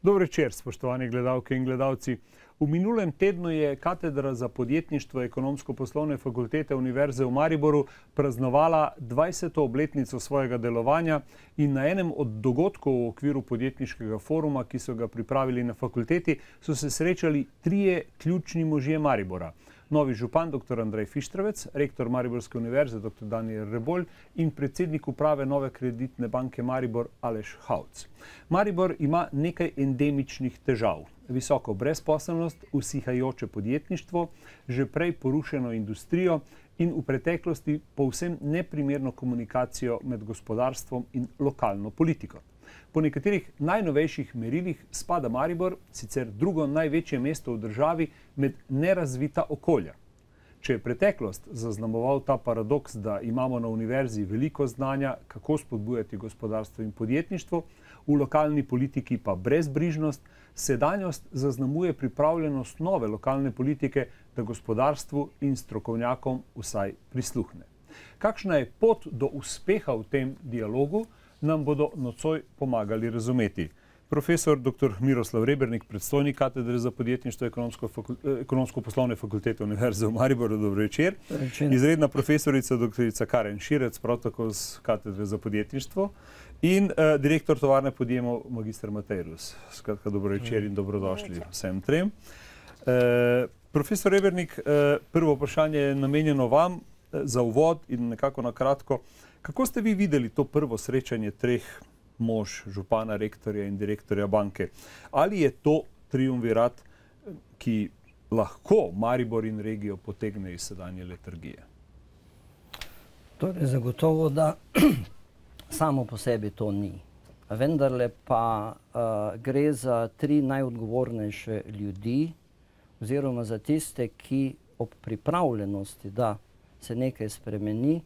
Dober večer, spoštovani gledalke in gledalci. V minulem tednu je Katedra za podjetništvo Ekonomsko-poslovne fakultete Univerze v Mariboru praznovala 20. obletnico svojega delovanja in na enem od dogodkov v okviru podjetniškega foruma, ki so ga pripravili na fakulteti, so se srečali trije ključni možje Maribora. Novi župan dr. Andrej Fištravec, rektor Mariborske univerze dr. Danijel Rebolj in predsednik uprave Nove kreditne banke Maribor Aleš Hauc. Maribor ima nekaj endemičnih težav. Visoko brezposelnost, usihajoče podjetništvo, že prej porušeno industrijo in v preteklosti povsem neprimerno komunikacijo med gospodarstvom in lokalno politiko. Po nekaterih najnovejših merilih spada Maribor, sicer drugo največje mesto v državi, med nerazvita okolja. Če je preteklost zaznamoval ta paradoks, da imamo na univerzi veliko znanja, kako spodbujati gospodarstvo in podjetništvo, v lokalni politiki pa brezbrižnost, sedanjost zaznamuje pripravljenost nove lokalne politike, da gospodarstvu in strokovnjakom vsaj prisluhne. Kakšna je pot do uspeha v tem dialogu, nam bodo nocoj pomagali razumeti. Profesor dr. Miroslav Rebernik, predstojnik Katedre za podjetništvo Ekonomsko-poslovne fakultete Univerze v Mariboru, dobro večer. Izredna profesorica dr. Karen Širec, prav tako z Katedre za podjetništvo. In direktor tovarne podjemov magistr Matej Rus. Skratka, dobro večer in dobrodošli vsem trem. Profesor Rebernik, prvo vprašanje je namenjeno vam za uvod in nekako na kratko. Kako ste vi videli to prvo srečanje treh mož, župana, rektorja in direktorja banke? Ali je to triumvirat, ki lahko Maribor in regijo potegne iz sedanje letargije? Torej, zagotovo, da samo po sebi to ni. Vendarle pa gre za tri najodgovornejše ljudi oziroma za tiste, ki ob pripravljenosti, da se nekaj spremeni,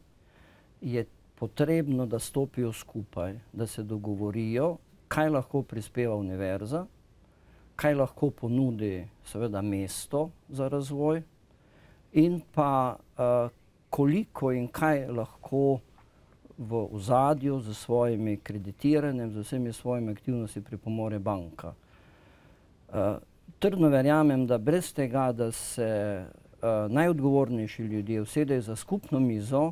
je potrebno, da stopijo skupaj, da se dogovorijo, kaj lahko prispeva univerza, kaj lahko ponudi seveda mesto za razvoj in pa koliko in kaj lahko v ozadju z svojimi kreditiranjem, z vsemi svojimi aktivnosti pripomore banka. Trdno verjamem, da brez tega, da se najodgovornejši ljudje usedejo za skupno mizo,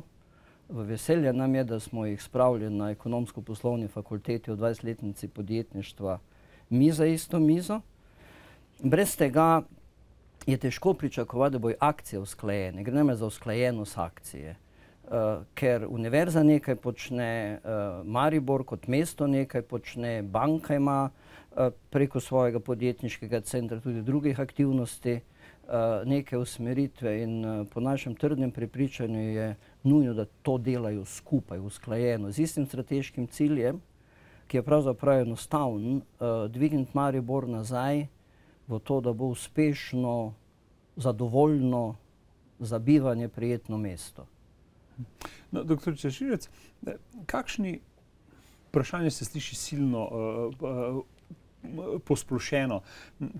v veselje nam je, da smo jih spravili na Ekonomsko-poslovni fakulteti v 20-letnici podjetništva mi za isto mizo. Brez tega je težko pričakovati, da bojo akcije usklajene. Gre nam za usklajenost akcije. Ker univerza nekaj počne, Maribor kot mesto nekaj počne, banka ima preko svojega podjetniškega centra tudi drugih aktivnosti, neke usmeritve in po našem trdnem prepričanju je nujno, da to delajo skupaj, usklajeno, z istim strateškim ciljem, ki je pravzaprav enostaven, dvigniti Maribor nazaj v to, da bo uspešno, zadovoljno, za bivanje prijetno mesto. No, dr. Širec, kakšni, vprašanje se sliši silno posplošeno,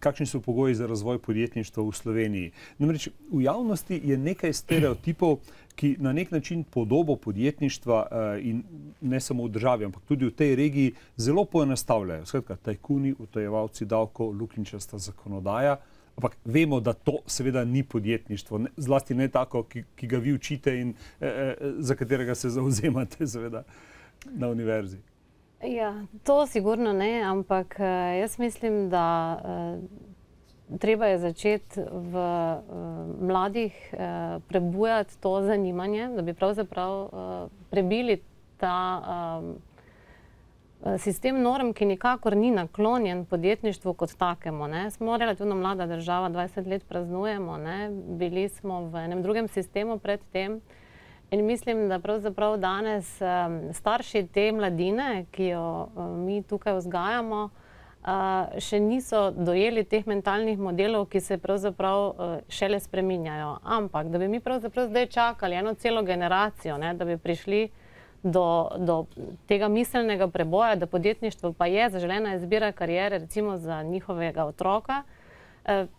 kakšni so pogoji za razvoj podjetništva v Sloveniji. Namreč v javnosti je nekaj stereotipov, ki na nek način podobo podjetništva in ne samo v državi, ampak tudi v tej regiji zelo poenostavljajo. Skratka, tajkuni, utajevalci davkov, luknjičasta zakonodaja, ampak vemo, da to seveda ni podjetništvo, zlasti ne tako, ki ga vi učite in za katerega se zavzemate seveda na univerzi. Ja, to sigurno ne, ampak jaz mislim, da treba je začeti v mladih prebujati to zanimanje, da bi pravzaprav prebili ta sistem norm, ki nikakor ni naklonjen podjetništvu kot takemu. Smo relativno mlada država, 20 let praznujemo, bili smo v enem drugem sistemu pred tem. In mislim, da pravzaprav danes starši te mladine, ki jo mi tukaj vzgajamo, še niso dojeli teh mentalnih modelov, ki se pravzaprav šele spreminjajo. Ampak, da bi mi pravzaprav zdaj čakali eno celo generacijo, da bi prišli do tega miselnega preboja, da podjetništvo pa je zaželena izbira kariere, recimo za njihovega otroka,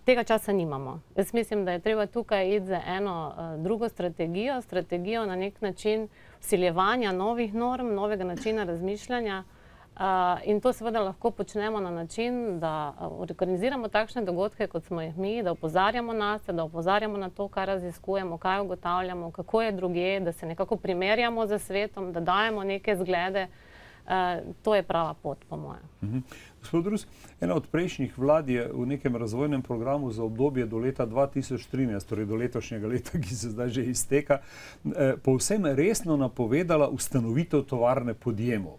tega časa nimamo. Jaz mislim, da je treba tukaj iti za eno drugo strategijo na nek način vsiljevanja novih norm, novega načina razmišljanja, In to seveda lahko počnemo na način, da organiziramo takšne dogodke, kot smo jih mi, da opozarjamo nase, da opozarjamo na to, kaj raziskujemo, kaj ugotavljamo, kako je drugje, da se nekako primerjamo z svetom, da dajemo neke zglede. To je prava pot, po mojem. Gospod Rus, ena od prejšnjih vlad je v nekem razvojnem programu za obdobje do leta 2013, torej do letošnjega leta, ki se zdaj že izteka, povsem resno napovedala ustanovitev tovarne podjemov.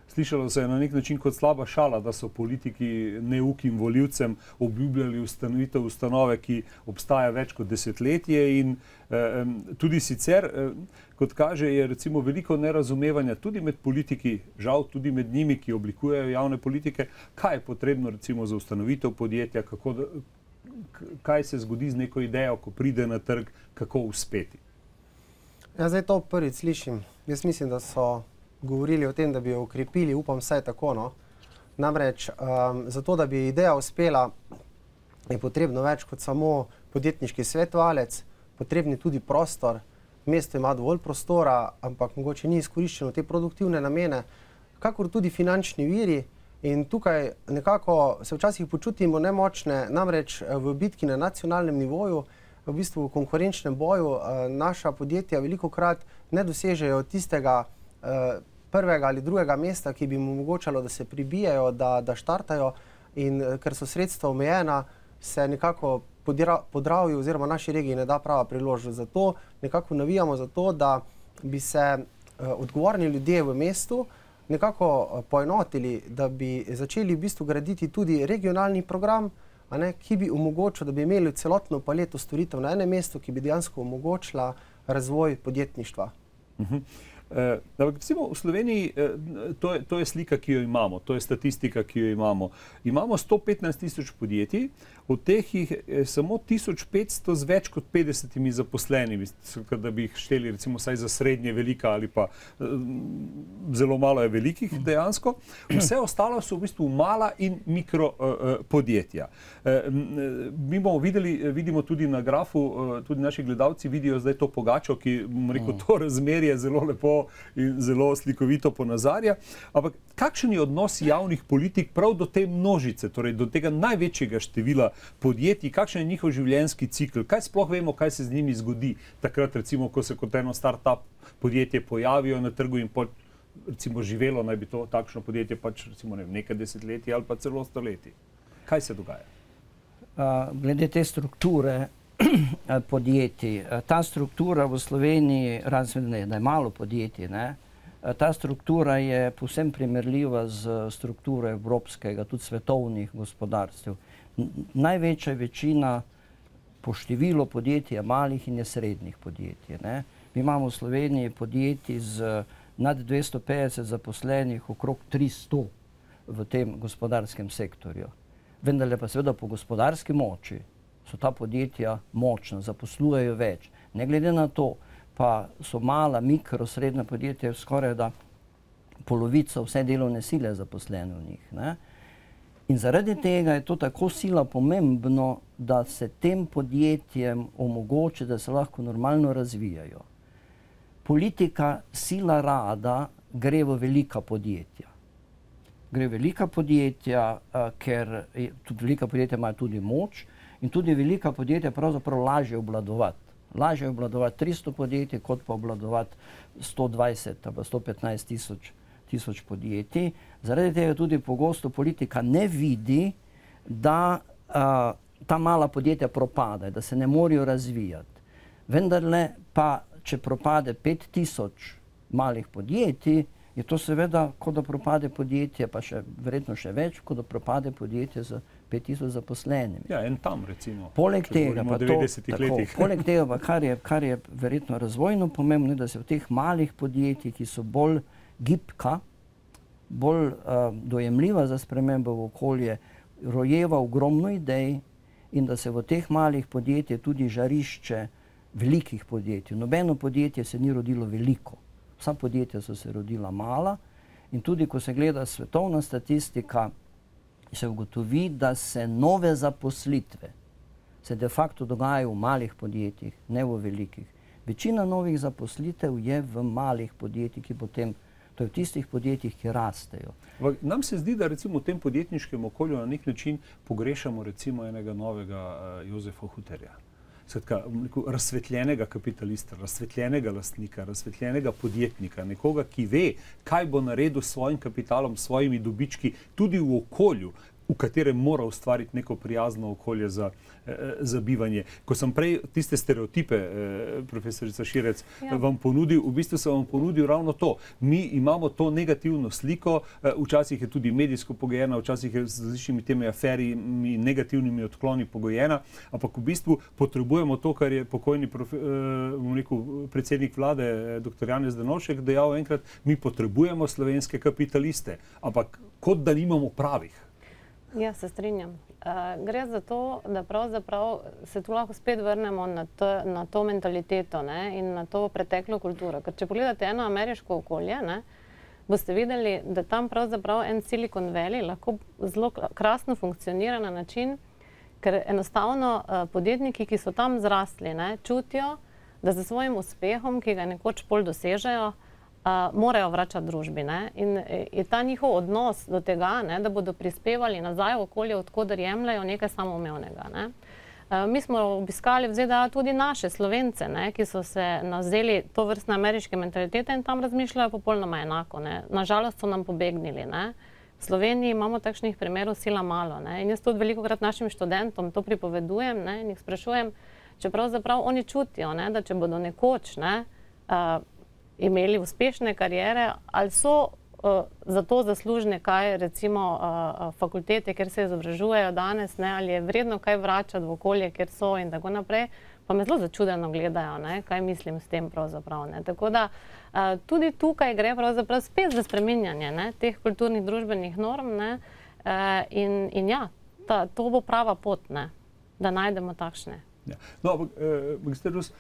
Slišalo se je na nek način kot slaba šala, da so politiki neukim volivcem obljubljali ustanovitev ustanove, ki obstaja več kot desetletje in tudi sicer, kot kaže, je recimo veliko nerazumevanja tudi med politiki, žal tudi med njimi, ki oblikujejo javne politike, kaj je potrebno recimo za ustanovitev podjetja, kaj se zgodi z neko idejo, ko pride na trg, kako uspeti. Ja, zdaj to prvič slišim. Jaz mislim, da so govorili o tem, da bi jo ukrepili, upam vsaj tako, no. Namreč, zato, da bi ideja uspela, je potrebno več kot samo podjetniški svetovalec, potrebni tudi prostor, mesto ima dovolj prostora, ampak mogoče ni izkoriščeno te produktivne namene, kakor tudi finančni viri in tukaj nekako se včasih počutimo nemočne, namreč v bitki na nacionalnem nivoju, v bistvu v konkurenčnem boju, naša podjetja velikokrat ne dosežejo tistega prvega ali drugega mesta, ki bi jim omogočalo, da se pribijajo, da štartajo in ker so sredstva omejena, se nekako Podravju oziroma naši regiji ne da prava priložnost. Zato nekako navijamo za to, da bi se odgovorni ljudje v mestu nekako poenotili, da bi začeli v bistvu graditi tudi regionalni program, ki bi omogočil, da bi imeli celotno paleto storitev na enem mestu, ki bi dejansko omogočila razvoj podjetništva. Recimo v Sloveniji, to je slika, ki jo imamo, to je statistika, ki jo imamo. Imamo 115 tisoč podjetij, od teh jih samo 1500 z več kot 50 zaposlenimi, da bi jih šteli recimo vsaj za srednje velika ali pa zelo malo je velikih dejansko. Vse ostalo so v bistvu mala in mikro podjetja. Mi bomo vidimo tudi na grafu, tudi naši gledalci vidijo zdaj to pogačo, ki, bom rekel, to razmerje zelo lepo in zelo slikovito ponazarja. Ampak kakšen je odnos javnih politik prav do te množice, torej do tega največjega števila podjetij, kakšen je njihov življenjski cikl, kaj sploh vemo, kaj se z njimi zgodi takrat, recimo, ko se kot eno start-up podjetje pojavijo na trgu in recimo živelo naj bi to takšno podjetje pač recimo nekaj desetletij ali pa celo stoletij. Kaj se dogaja? Glede te strukture podjetij, ta struktura v Sloveniji, razen da je malo podjetij, ta struktura je povsem primerljiva z strukturo evropskega, tudi svetovnih gospodarstev. Največja večina po številu podjetij je malih in je srednjih podjetij. Mi imamo v Sloveniji podjetij z nad 250 zaposlenih, okrog 300 v tem gospodarskem sektorju. Vendar pa seveda po gospodarski moči so ta podjetja močna, zaposlujejo več. Ne glede na to, pa so mala, mikro, srednja podjetja skoraj da polovica vse delovne sile zaposlene v njih. In zaradi tega je to tako sila pomembno, da se tem podjetjem omogoči, da se lahko normalno razvijajo. Politika sila rada gre v velika podjetja. Gre v velika podjetja, ker tudi velika podjetja imajo tudi moč in tudi velika podjetja pravzaprav lažje obvladovati. Lažje je obvladovati 300 podjetij, kot pa obvladovati 120 ali 115 tisoč podjetij. Zaradi tega tudi pogosto politika ne vidi, da ta mala podjetja propadajo, da se ne morejo razvijati. Vendarle pa, če propade 5000 malih podjetij, je to seveda, kot da propade podjetje, pa verjetno še več, kot da propade podjetje z 5000 zaposlenimi. Ja, en tam recimo. Poleg tega, pa kar je verjetno razvojno pomembno, da se v teh malih podjetjih, ki so bolj gibka, bolj dojemljiva za spremembo v okolje, rojeva ogromno idej in da se v teh malih podjetjih tudi žarišče velikih podjetij. Nobeno podjetje se ni rodilo veliko. Vsa podjetja so se rodila mala in tudi, ko se gleda svetovna statistika, se ugotovi, da se nove zaposlitve se de facto dogajajo v malih podjetjih, ne v velikih. Večina novih zaposlitev je v malih podjetjih, ki potem To je v tistih podjetjih, ki rastejo. Nam se zdi, da recimo v tem podjetniškem okolju na nek način pogrešamo recimo enega novega Jozefa Huterja. Skratka, razsvetljenega kapitalista, razsvetljenega lastnika, razsvetljenega podjetnika, nekoga, ki ve, kaj bo naredil s svojim kapitalom, s svojimi dobički, tudi v okolju, v katerem mora ustvariti neko prijazno okolje za bivanje. Ko sem prej tiste stereotipe, profesorica Širec, vam ponudil, v bistvu sem vam ponudil ravno to. Mi imamo to negativno sliko, včasih je tudi medijsko pogojena, včasih je z različnimi temi aferimi, negativnimi odkloni pogojena, ampak v bistvu potrebujemo to, kar je pokojni predsednik vlade, dr. Janez Drnovšek, dejal enkrat, mi potrebujemo slovenske kapitaliste, ampak kot da nimamo pravih. Ja, se strinjam. Gre za to, da pravzaprav se tu lahko spet vrnemo na to mentaliteto in na to preteklo kulturo. Ker če pogledate eno ameriško okolje, boste videli, da tam pravzaprav en Silicon Valley lahko zelo krasno funkcionira na način, ker enostavno podjetniki, ki so tam zrastli, čutijo, da za svojim uspehom, ki ga nekoč pol dosežejo, morajo vračati družbi. In je ta njihov odnos do tega, da bodo prispevali nazaj v okolje, odkoder jemljajo, nekaj samoumevnega. Mi smo obiskali v ZDA tudi naše Slovence, ki so se navzeli to vrstne ameriške mentalitete in tam razmišljajo popolnoma enako. Nažalost so nam pobegnili. V Sloveniji imamo takšnih primerov sila malo. In jaz tudi velikokrat našim študentom to pripovedujem in jih sprašujem, če pravzaprav oni čutijo, da če bodo nekoč imeli uspešne karijere, ali so za to zaslužne kaj, recimo fakultete, kjer se izobražujejo danes, ali je vredno kaj vračati v okolje, kjer so in tako naprej, pa me zelo začudeno gledajo, kaj mislim s tem pravzaprav. Tako da tudi tukaj gre pravzaprav spet za spreminjanje teh kulturnih družbenih norm in ja, to bo prava pot, da najdemo takšne. No, magister Rus,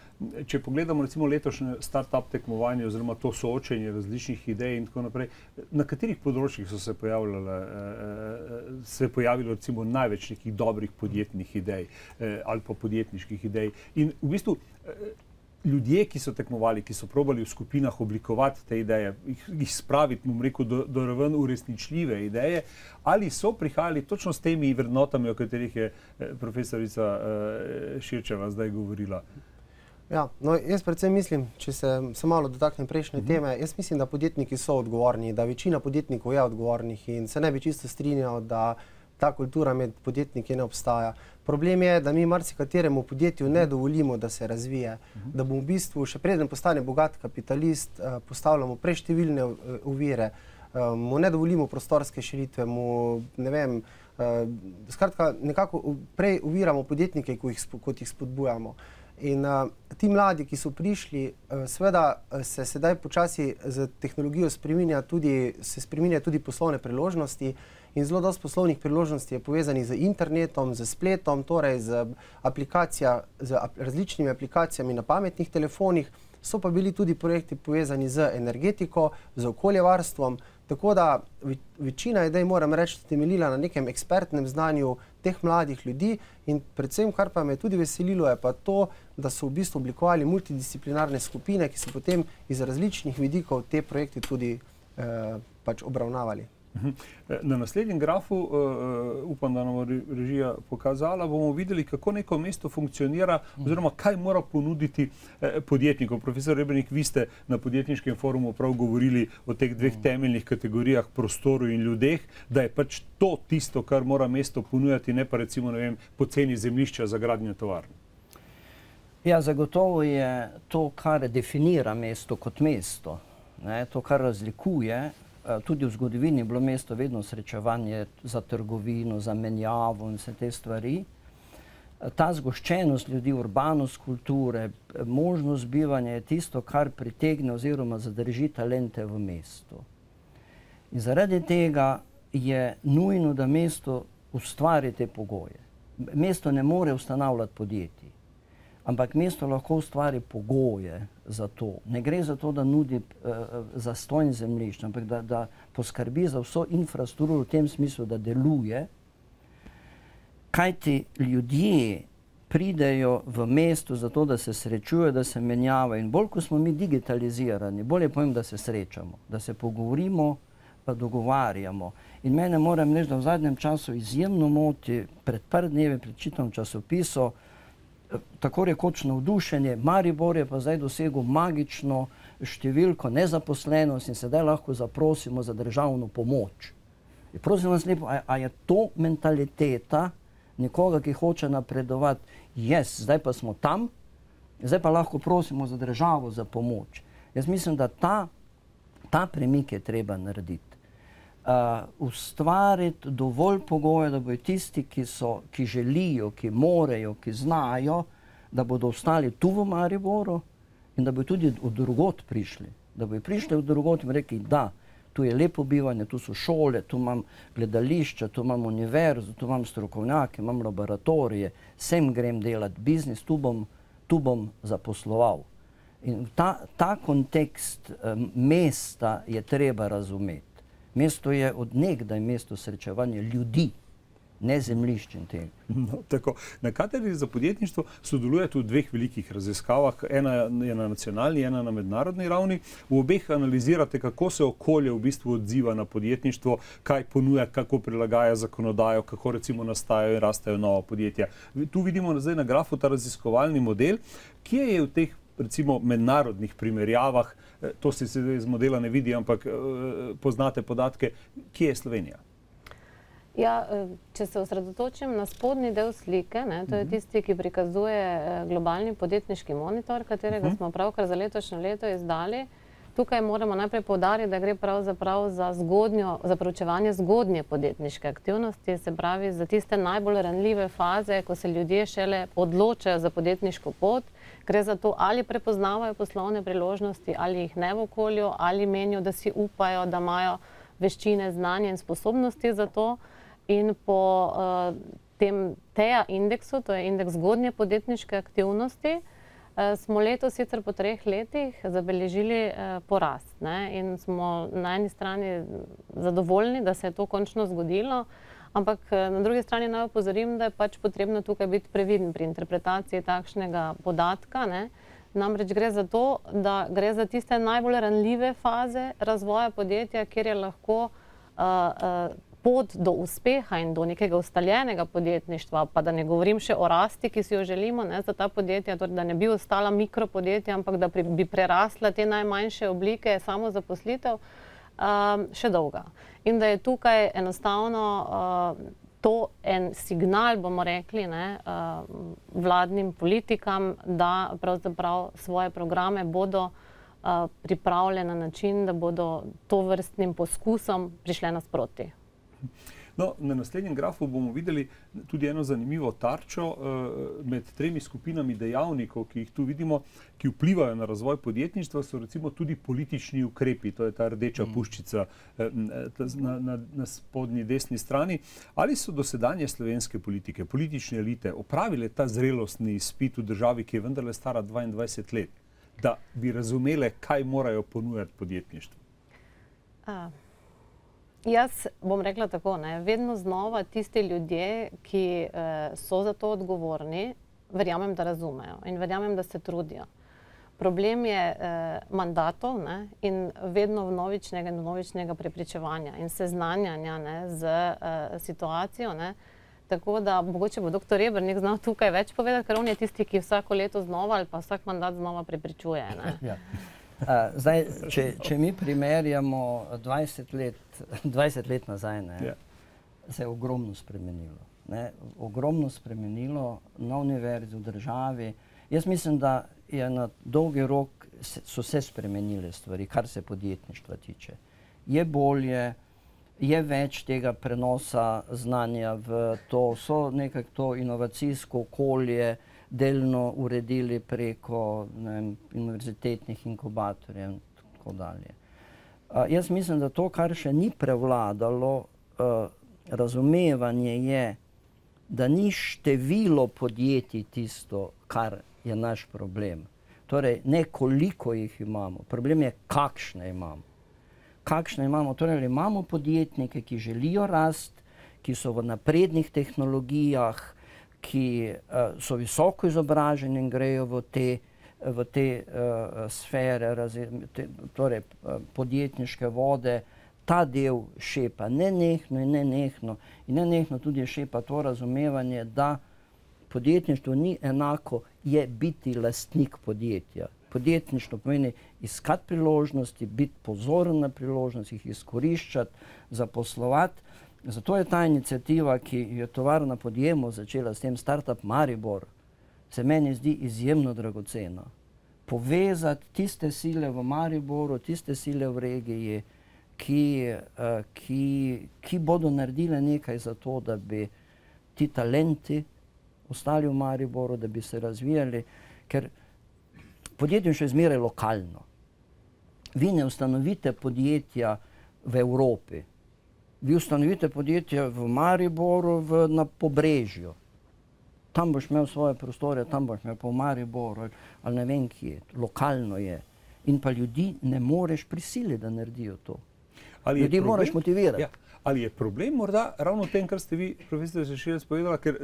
če pogledamo recimo letošnje start-up tekmovanje oziroma to soočenje različnih idej in tako naprej, na katerih področjih so se pojavilo recimo največ nekih dobrih podjetnih idej ali pa podjetniških idej in v bistvu ljudje, ki so tekmovali, ki so probali v skupinah oblikovati te ideje, jih spraviti, bom rekel, do raven uresničljive ideje, ali so prihajali točno s temi vrednotami, o katerih je profesorica Širčeva zdaj govorila? Ja, no, jaz predvsem mislim, če se malo dotaknem prejšnje teme, jaz mislim, da podjetniki so odgovorni, da večina podjetnikov je odgovornih in se ne bi čisto strinjal, da ta kultura med podjetniki ne obstaja. Problem je, da mi marsikateremu podjetju ne dovolimo, da se razvije, da bomo v bistvu, še preden postane bogat kapitalist, postavljamo preštevilne ovire, mu ne dovolimo prostorske širitve, mu, ne vem, skratka, nekako prej oviramo podjetnike, kot jih spodbujamo. In ti mladi, ki so prišli, seveda se sedaj počasi z tehnologijo spreminja tudi poslovne priložnosti in zelo dosti poslovnih priložnosti je povezanih z internetom, z spletom, torej z različnimi aplikacijami na pametnih telefonih, so pa bili tudi projekti povezani z energetiko, z okoljevarstvom, tako da večina idej, moram reči, temeljila na nekem ekspertnem znanju teh mladih ljudi in predvsem, kar pa me tudi veselilo, je pa to, da so v bistvu oblikovali multidisciplinarne skupine, ki so potem iz različnih vidikov te projekte tudi obravnavali. Na naslednjem grafu, upam, da nam bo režija pokazala, bomo videli, kako neko mesto funkcionira oziroma kaj mora ponuditi podjetnikom. Profesor Rebernik, vi ste na podjetniškem forumu prav govorili o teh dveh temeljnih kategorijah, prostoru in ljudeh, da je pač to tisto, kar mora mesto ponujati, ne pa recimo, ne vem, poceni zemljišča za gradnjo tovarn. Ja, zagotovo je to, kar definira mesto kot mesto, to, kar razlikuje. Tudi v zgodovini je bilo mesto vedno srečevanje za trgovino, za menjavo in vse te stvari. Ta zgoščenost ljudi, urbanost kulture, možnost bivanja je tisto, kar pritegne oziroma zadrži talente v mestu. In zaradi tega je nujno, da mesto ustvari te pogoje. Mesto ne more ustanavljati podjetij, ampak mesto lahko ustvari pogoje za to. Ne gre za to, da nudi zastonj zemljišč, ampak da poskrbi za vso infrastrukturo v tem smislu, da deluje. Kajti ljudje pridejo v mesto zato, da se srečujejo, da se menjavajo. In bolj, ko smo mi digitalizirani, bolje povem, da se srečamo, da se pogovorimo, pa dogovarjamo. In mene moram reči, da v zadnjem času izjemno moti, pred par dnevi prečitam časopisu, tako rekoč navdušenje, Maribor je pa zdaj dosegel magično številko nezaposlenosti in sedaj lahko zaprosimo za državno pomoč. In prosim vas lepo, a je to mentaliteta nekoga, ki hoče napredovati? Yes, zdaj pa smo tam, zdaj pa lahko prosimo za državo za pomoč. Jaz mislim, da ta premik je treba narediti. Ustvariti dovolj pogoje, da bodo tisti, ki želijo, ki morejo, ki znajo, da bodo ostali tu v Mariboru in da bodo tudi od drugot prišli. Da bodo prišli od drugot in rekli, da, tu je lepo bivanje, tu so šole, tu imam gledališča, tu imam univerzo, tu imam strokovnjake, imam laboratorije, sem grem delati biznis, tu bom zaposloval. In ta kontekst mesta je treba razumeti. Mesto je od nekdaj mesto srečevanja ljudi, ne zemljiščin tega. No, tako. Na katedri za podjetništvo sodelujete v dveh velikih raziskavah, ena je na nacionalni, ena na mednarodni ravni. V obeh analizirate, kako se okolje v bistvu odziva na podjetništvo, kaj ponuja, kako prilagaja zakonodajo, kako recimo nastajajo in rastejo nova podjetja. Tu vidimo zdaj na grafu ta raziskovalni model, kje je v teh recimo mednarodnih primerjavah, to se iz modela ne vidi, ampak poznate podatke, kje je Slovenija? Ja, če se osredotočim na spodnji del slike, to je tisti, ki prikazuje globalni podjetniški monitor, katerega smo pravkar za letošnje leto izdali. Tukaj moramo najprej poudariti, da gre pravzaprav za proučevanje zgodnje podjetniške aktivnosti, se pravi za tiste najbolj ranljive faze, ko se ljudje šele odločajo za podjetniško pot. Gre za to, ali prepoznavajo poslovne priložnosti, ali jih ne v okolju, ali menijo, da si upajo, da imajo veščine, znanje in sposobnosti za to. In po tem TEA indeksu, to je indeks zgodnje podjetniške aktivnosti, smo letos sicer po 3 letih zabeležili porast. In smo na eni strani zadovoljni, da se je to končno zgodilo, ampak na drugi strani naj opozorim, da je pač potrebno tukaj biti previden pri interpretaciji takšnega podatka. Namreč gre za to, da gre za tiste najbolj ranljive faze razvoja podjetja, kjer je lahko pot do uspeha in do nekega ustaljenega podjetništva, pa da ne govorim še o rasti, ki si jo želimo za ta podjetja, torej da ne bi ostala mikropodjetja, ampak da bi prerasla te najmanjše oblike samozaposlitev, še dolga. In da je tukaj enostavno to en signal, bomo rekli, vladnim politikam, da pravzaprav svoje programe bodo pripravljene na način, da bodo tovrstnim poskusom prišle nasproti. No, na naslednjem grafu bomo videli tudi eno zanimivo tarčo med 3 skupinami dejavnikov, ki jih tu vidimo, ki vplivajo na razvoj podjetništva, so recimo tudi politični ukrepi, to je ta rdeča puščica na spodnji desni strani. Ali so dosedanje slovenske politike, politične elite opravile ta zrelostni izpit v državi, ki je vendarle stara 22 let, da bi razumele, kaj morajo ponujati podjetništvu? Jaz bom rekla tako, vedno znova tisti ljudje, ki so za to odgovorni, verjamem, da razumejo in verjamem, da se trudijo. Problem je mandatov in vedno vnovičnega prepričevanja in seznanjanja z situacijo. Tako da mogoče bo dr. Rebernik znal tukaj več povedati, ker on je tisti, ki vsako leto znova ali pa vsak mandat znova prepričuje. Zdaj, če mi primerjamo 20 let nazaj, se je ogromno spremenilo. Ogromno spremenilo na univerzi, v državi. Jaz mislim, da je na dolgi rok so se spremenile stvari, kar se podjetništva tiče. Je bolje, je več tega prenosa znanja v to, so nekako to inovacijsko okolje delno uredili preko univerzitetnih inkubatorjev in tako dalje. Jaz mislim, da to, kar še ni prevladalo, razumevanje je, da ni število podjetij tisto, kar je naš problem. Torej, ne koliko jih imamo, problem je, kakšne imamo. Kakšne imamo, torej imamo podjetnike, ki želijo rast, ki so v naprednih tehnologijah, ki so visoko izobraženi in grejo v te sfere, torej podjetniške vode, ta del šepa nenehno in nenehno. In nenehno tudi šepa to razumevanje, da podjetništvo ni enako je biti lastnik podjetja. Podjetništvo pomeni iskati priložnosti, biti pozoren na priložnosti, jih izkoriščati, zaposlovati. Zato je ta iniciativa, ki je Tovarna Podjemo začela s tem Startup Maribor, se meni zdi izjemno dragocena. Povezati tiste sile v Mariboru, tiste sile v regiji, ki bodo naredile nekaj za to, da bi ti talenti ostali v Mariboru, da bi se razvijali, ker podjetništvo je zmeraj lokalno. Vi ne ustanovite podjetja v Evropi. Vi ustanovite podjetje v Mariboru, na Pobrežju. Tam boš imel svoje prostore, tam boš imel pa v Mariboru, ali ne vem kje, lokalno je. In pa ljudi ne moreš prisiliti, da naredijo to. Ljudi moraš motivirati. Ja. Ali je problem morda ravno v tem, kar ste vi, profesor Šešelj, povedala, ker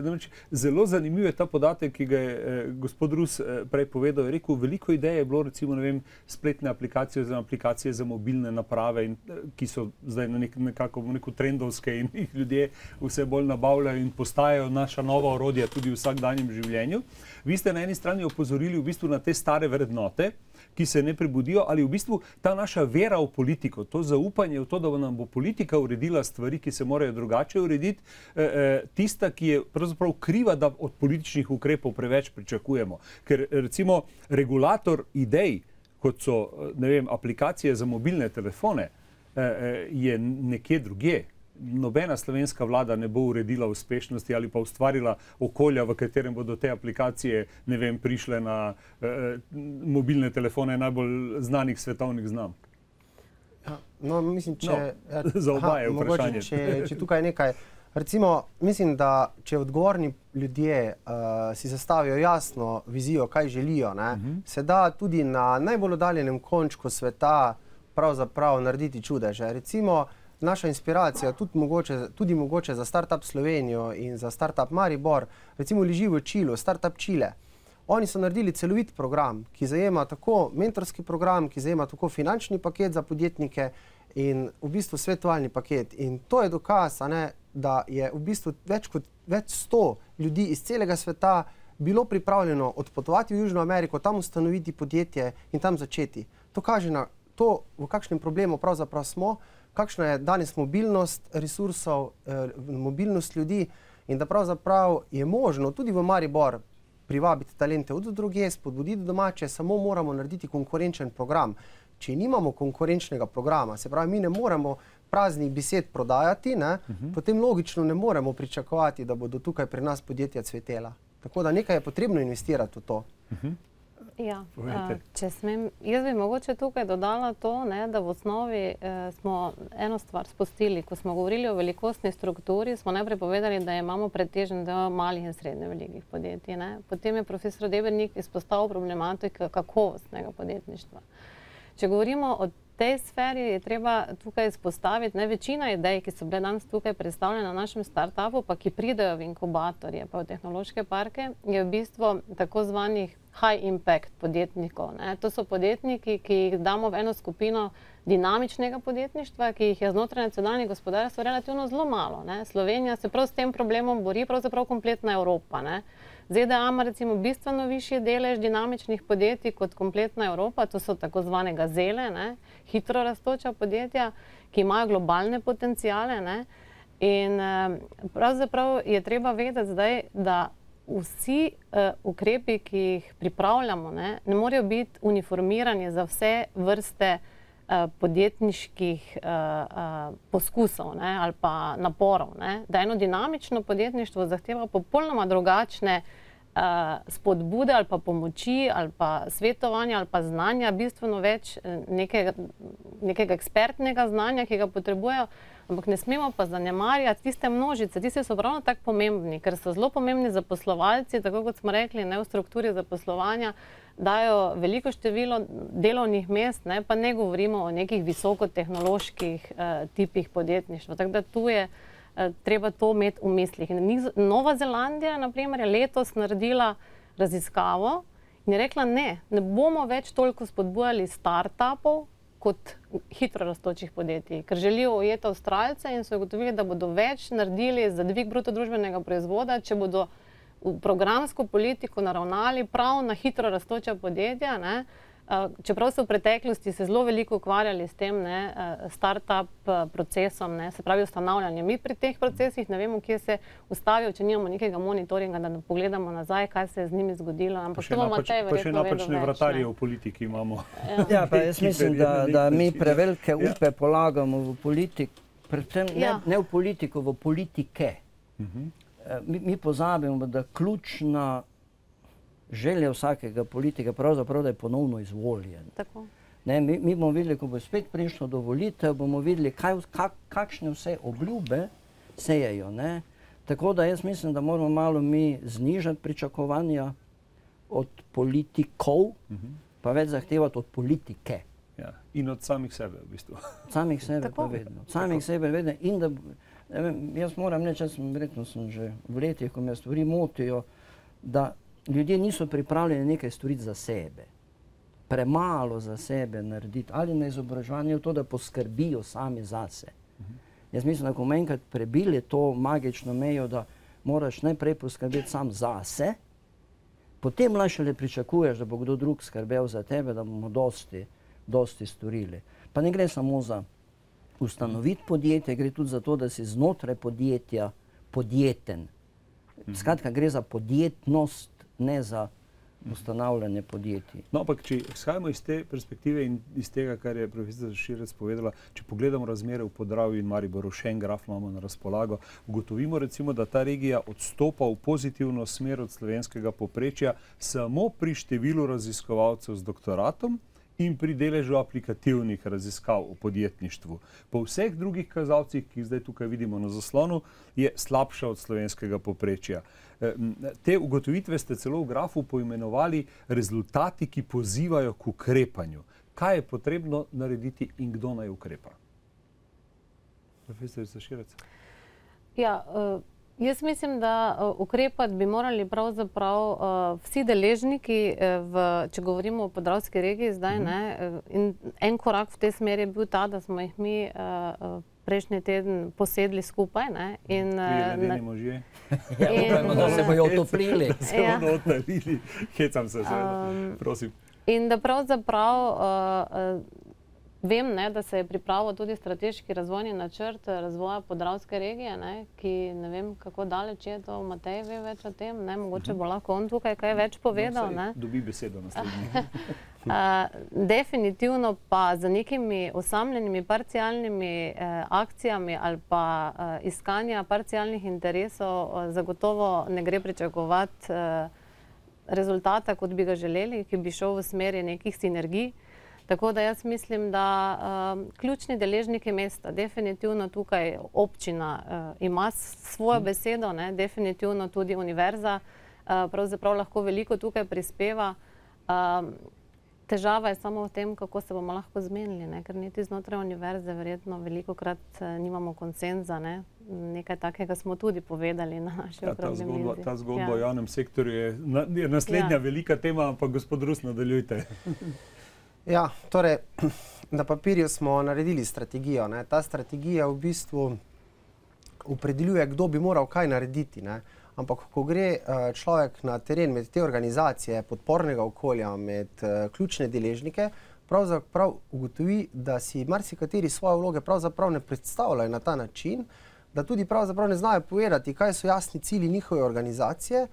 zelo zanimiv je ta podatek, ki ga je gospod Rus prej povedal, je rekel, veliko idej je bilo, recimo, ne vem, spletne aplikacije oziroma aplikacije za mobilne naprave, ki so zdaj nekako trendovske in jih ljudje vse bolj nabavljajo in postajajo naša nova orodja tudi v vsakdanjem življenju. Vi ste na eni strani opozorili v bistvu na te stare vrednote, ki se ne prebudijo, ali v bistvu ta naša vera v politiko, to zaupanje v to, da nam bo politika uredila stvari, ki se morajo drugače urediti, tista, ki je pravzaprav kriva, da od političnih ukrepov preveč pričakujemo. Ker recimo regulator idej, kot so, ne vem, aplikacije za mobilne telefone, je nekje drugje. Nobena slovenska vlada ne bo uredila uspešnosti ali pa ustvarila okolja, v katerem bodo te aplikacije, ne vem, prišle na mobilne telefone najbolj znanih svetovnih znamk. No, mislim, za oba je vprašanje. Če tukaj nekaj, recimo, mislim, da če odgovorni ljudje si zastavijo jasno vizijo, kaj želijo, se da tudi na najbolj oddaljenem končku sveta pravzaprav narediti čudeže. Recimo, naša inspiracija, tudi mogoče za Startup Slovenijo in za Startup Maribor, recimo leži v Čilu, Startup Chile. Oni so naredili celovit program, ki zajema tako mentorski program, ki zajema tako finančni paket za podjetnike in v bistvu svetovalni paket. In to je dokaz, da je v bistvu več 100 ljudi iz celega sveta bilo pripravljeno odpotovati v Južno Ameriko, tam ustanoviti podjetje in tam začeti. To kaže na to, v kakšnem problemu pravzaprav smo, kakšna je danes mobilnost resursov, mobilnost ljudi in da pravzaprav je možno tudi v Maribor privabiti talente od drugje, spodbuditi domače, samo moramo narediti konkurenčen program. Če nimamo konkurenčnega programa, se pravi, mi ne moremo praznih besed prodajati, potem logično ne moremo pričakovati, da bodo tukaj pri nas podjetja cvetela. Tako da nekaj je potrebno investirati v to. Ja, če smem, jaz bi mogoče tukaj dodala to, da v osnovi smo eno stvar spustili. Ko smo govorili o velikostni strukturi, smo najprej povedali, da imamo pretežen del malih in srednje velikih podjetij. Potem je profesor Debernik izpostavil problematiko kakovostnega podjetništva. Če govorimo o tej sferi, je treba tukaj izpostaviti, večina idej, ki so bile danes tukaj predstavljene na našem startupu, pa ki pridejo v inkubatorje, pa v tehnološke parke, je v bistvu tako zvanih high impact podjetnikov. To so podjetniki, ki jih damo v eno skupino dinamičnega podjetništva, ki jih je znotraj nacionalnih gospodarstv relativno zelo malo. Slovenija se prav s tem problemom bori, pravzaprav kompletna Evropa. ZDA ima recimo bistveno višji delež dinamičnih podjetij kot kompletna Evropa, to so tako zvane gazele, hitro rastoča podjetja, ki imajo globalne potencijale. In pravzaprav je treba vedeti zdaj, da vsi ukrepi, ki jih pripravljamo, ne morejo biti uniformirani za vse vrste podjetniških poskusov ali pa naporov. Da eno dinamično podjetništvo zahteva popolnoma drugačne spodbude ali pa pomoči ali pa svetovanja ali pa znanja, bistveno več nekega ekspertnega znanja, ki ga potrebujejo, ampak ne smemo pa zanemarjati tiste množice. Tiste so ravno tako pomembni, ker so zelo pomembni zaposlovalci, tako kot smo rekli, v strukturi zaposlovanja dajo veliko število delovnih mest, pa ne govorimo o nekih visokotehnoloških tipih podjetništva. Tako da tu je treba to imeti v mislih. Nova Zelandija, na primer, je letos naredila raziskavo in je rekla, ne bomo več toliko spodbujali startupov kot hitro rastočih podjetij, ker želijo ujeti Avstralce in so ugotovili, da bodo več naredili za dvig bruto družbenega proizvoda, če bodo v programsko politiko naravnali prav na hitro rastoča podjetja, ne. Čeprav so v preteklosti se zelo veliko ukvarjali s tem, start-up procesom, se pravi ustanavljanje. Mi pri teh procesih ne vemo, kje se ustavijo, če nimamo nekega monitoringa, da pogledamo nazaj, kaj se je z njimi zgodilo. Pa še napačne vratarje v politiki imamo. Ja, pa jaz mislim, da mi prevelike upe polagamo v politiko, predvsem ne v politiko, v politike. Mi pozabimo, da ključna želja vsakega politika pravzaprav, da je ponovno izvoljen. Mi bomo videli, ko bo spet prišlo do volitev, bomo videli, kakšne vse obljube sejejo. Tako da jaz mislim, da moramo malo mi znižati pričakovanja od politikov, pa več zahtevati od politike. In od samih sebe, v bistvu. Od samih sebe pa vedno. Od samih sebe vedno. In da, jaz moram reči, verjetno sem že v letih, ko me stvari motijo, da ljudje niso pripravljeni nekaj storiti za sebe. Premalo za sebe narediti. Ali na izobraževanje v to, da poskrbijo sami zase. Jaz mislim, da ko enkrat prebili to magično mejo, da moraš najprej poskrbeti sam zase, potem šele pričakuješ, da bo kdo drug skrbel za tebe, da bomo dosti storili. Pa ne gre samo za ustanoviti podjetje, gre tudi za to, da si znotraj podjetja podjeten. Skratka, gre za podjetnost, ne za ustanavljanje podjetij. No, ampak če izhajamo iz te perspektive in iz tega, kar je profesor Širec povedala, če pogledamo razmere v Podravju in Mariboru, še en graf imamo na razpolago, ugotovimo recimo, da ta regija odstopa v pozitivno smer od slovenskega povprečja samo pri številu raziskovalcev z doktoratom in pri deležu aplikativnih raziskav o podjetništvu. Po vseh drugih kazalcih, ki jih zdaj tukaj vidimo na zaslonu, je slabša od slovenskega povprečja. Te ugotovitve ste celo v grafu poimenovali rezultati, ki pozivajo k ukrepanju. Kaj je potrebno narediti in kdo naj ukrepa? Profesorica Širec. Ja, jaz mislim, da ukrepati bi morali pravzaprav vsi deležniki, če govorimo o Podravski regiji zdaj, in en korak v tej smeri je bil ta, da smo jih mi prejšnji teden posedli skupaj. Ledeni možje. Da se bojo otoplili. Da se bojo otoplili. Hecam se, prosim. In da pravzaprav vem, da se je pripravil tudi strateški razvojni načrt razvoja Podravske regije, ki ne vem, kako daleč je to, Matej ve več o tem, mogoče bo lahko on tukaj kaj več povedal. Dobi besedo naslednji. Definitivno pa za nekimi osamljenimi parcialnimi akcijami ali pa iskanja parcialnih interesov zagotovo ne gre pričakovati rezultata, kot bi ga želeli, ki bi šel v smeri nekih sinergij. Tako da jaz mislim, da ključni deležniki mesta, definitivno tukaj občina ima svojo besedo, definitivno tudi univerza pravzaprav lahko veliko tukaj prispeva. Težava je samo v tem, kako se bomo lahko zmenili, ker niti znotraj univerze verjetno velikokrat nimamo konsenza. Nekaj takega smo tudi povedali na naši okrogli mizi. Ta zgodba o javnem sektorju je naslednja velika tema, ampak gospod Rus, nadaljujte. Ja, torej, na papirju smo naredili strategijo. Ta strategija v bistvu opredeljuje, kdo bi moral kaj narediti. Ampak, ko gre človek na teren med te organizacije, podpornega okolja, med ključne deležnike, pravzaprav ugotovi, da si marsikateri svoje vloge pravzaprav ne predstavljajo na ta način, da tudi pravzaprav ne znajo povedati, kaj so jasni cilji njihove organizacije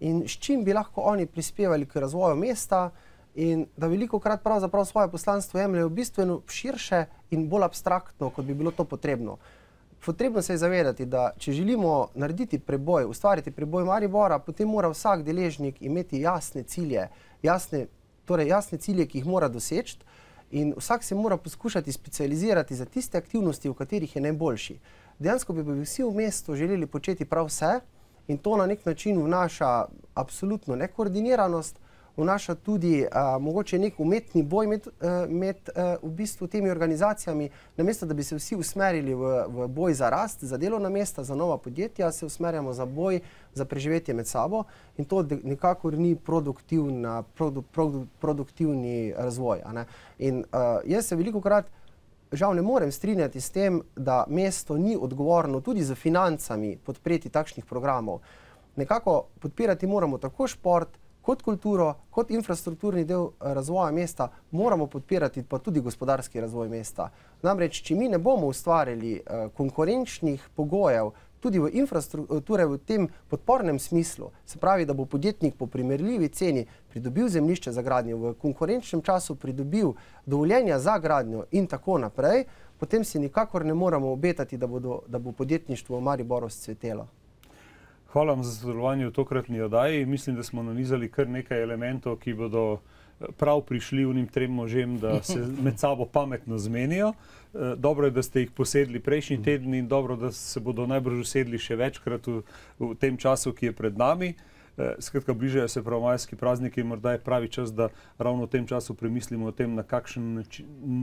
in s čim bi lahko oni prispevali k razvoju mesta, in da velikokrat pravzaprav svoje poslanstvo jemljajo bistveno širše in bolj abstraktno, kot bi bilo to potrebno. Potrebno se je zavedati, da če želimo narediti preboj, ustvariti preboj Maribora, potem mora vsak deležnik imeti jasne cilje, jasne cilje, ki jih mora doseči, in vsak se mora poskušati specializirati za tiste aktivnosti, v katerih je najboljši. Dejansko bi vsi v mestu želeli početi prav vse in to na nek način vnaša absolutno nekoordiniranost, vnaša tudi mogoče nek umetni boj med v bistvu temi organizacijami. Namesto, da bi se vsi usmerili v boj za rast, za delovna mesta, za nova podjetja, se usmerjamo za boj za preživetje med sabo in to nikakor ni produktivni razvoj. In jaz se velikokrat žal ne morem strinjati s tem, da mesto ni odgovorno tudi z financami podpreti takšnih programov. Nekako podpirati moramo tako šport, kot kulturo, kot infrastrukturni del razvoja mesta, moramo podpirati pa tudi gospodarski razvoj mesta. Namreč, če mi ne bomo ustvarili konkurenčnih pogojev tudi v infrastrukturi, v tem podpornem smislu, se pravi, da bo podjetnik po primerljivi ceni pridobil zemljišče za gradnjo, v konkurenčnem času pridobil dovoljenja za gradnjo in tako naprej, potem si nikakor ne moramo obetati, da bo podjetništvo v Mariboru scvetelo. Hvala vam za sodelovanje v tokratni oddaji. Mislim, da smo nanizali kar nekaj elementov, ki bodo prav prišli unim trem možem, da se med sabo pametno zmenijo. Dobro je, da ste jih posedli prejšnji teden in dobro, da se bodo najbrž usedli še večkrat v tem času, ki je pred nami. Skratka, bližajo se prvomajski prazniki in morda je pravi čas, da ravno v tem času premislimo o tem, na kakšen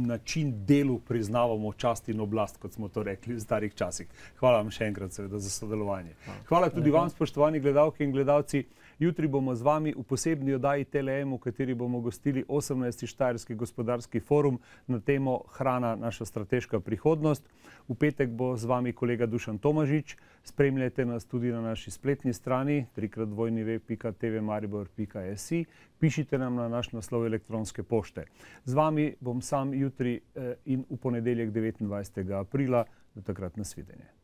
način delu priznavamo čast in oblast, kot smo to rekli v starih časih. Hvala vam še enkrat seveda za sodelovanje. Hvala tudi vam, spoštovani gledalke in gledalci. Jutri bomo z vami v posebni oddaji Tele-M, v kateri bomo gostili 18. Štajerski gospodarski forum na temo Hrana, naša strateška prihodnost. V petek bo z vami kolega Dušan Tomažič. Spremljajte nas tudi na naši spletni strani www.tvmaribor.si. Pišite nam na naš naslov elektronske pošte. Z vami bom sam jutri in v ponedeljek 29. aprila. Do takrat nasvidenje.